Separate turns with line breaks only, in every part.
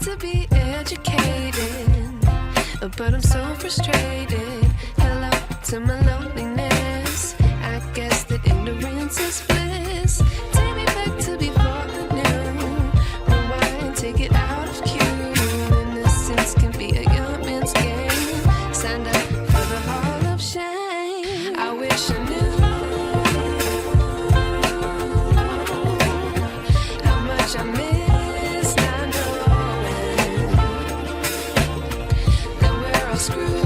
to be educated, but I'm so frustrated. Hello to my loneliness. I guess that ignorance is bliss. Take me back to before I knew. Rewind, take it out of cue. Innocence can be a young man's game. Signed up for the hall of shame. I wish I knew how much I miss not knowing that we're all screwed.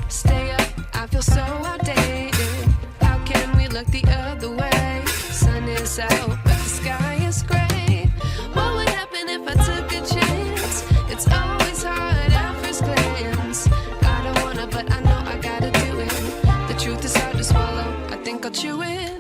Stay up, I feel so outdated. How can we look the other way? Sun is out, but the sky is gray. What would happen if I took a chance? It's always hard at first glance. I don't wanna, but I know I gotta do it. The truth is hard to swallow, I think I'll chew it.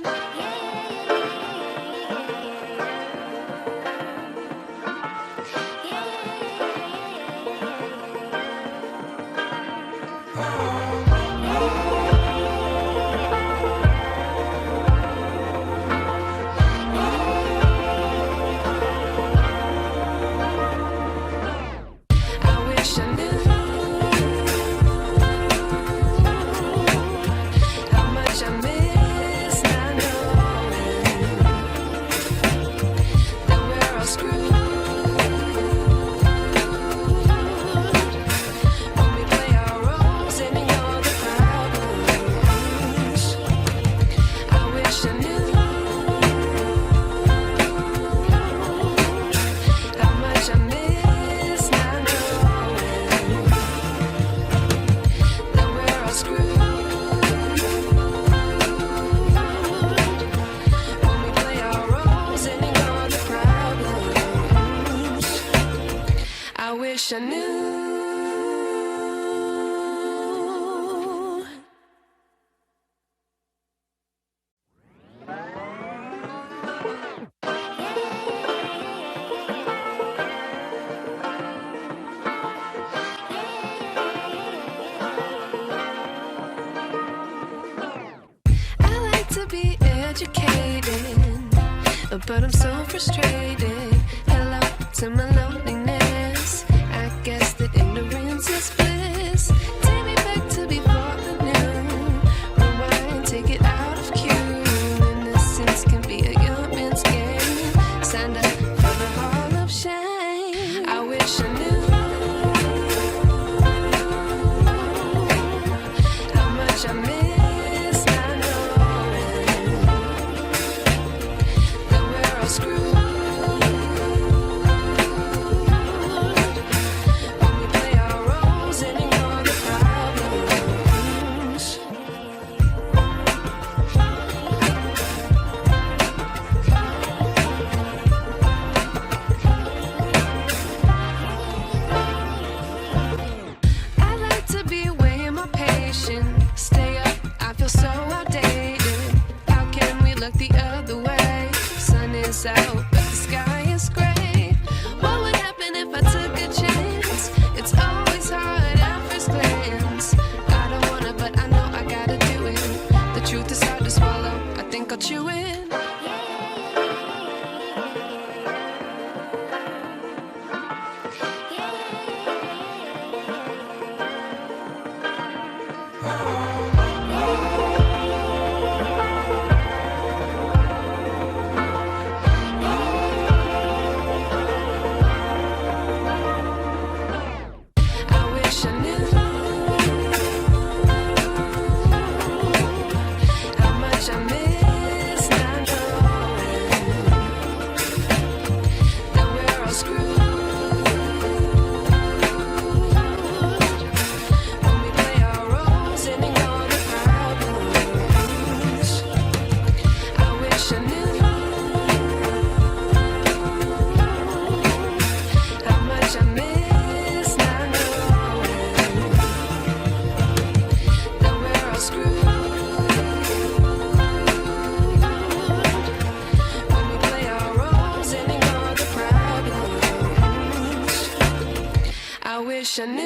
Wish I knew. I like to be educated, but I'm so frustrated. Hello to my loneliness. I guess that ignorance is bliss. Take me back to before I knew. Rewind, take it out of cue. Innocence can be a young man's game. Signed up for the hall of shame. I wish I knew how much I miss not knowing that we're all screwed. Stay up, I feel so outdated. How can we look the other way? Sun is out, but the sky is gray. What would happen if I took a chance? It's always hard at first glance. I don't wanna, but I know I gotta do it. The truth is hard to swallow, I think I'll chew it. wish I knew.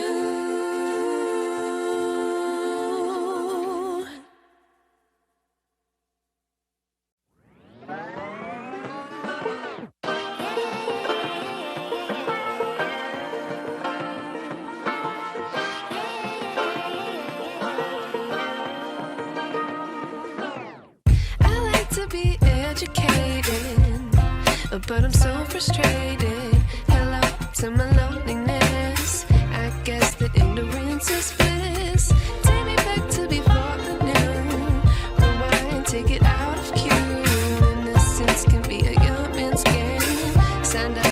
I like to be educated, but I'm so frustrated. Hello to my loneliness. I guess that ignorance is bliss. Take me back to before the noon. Rewind, take it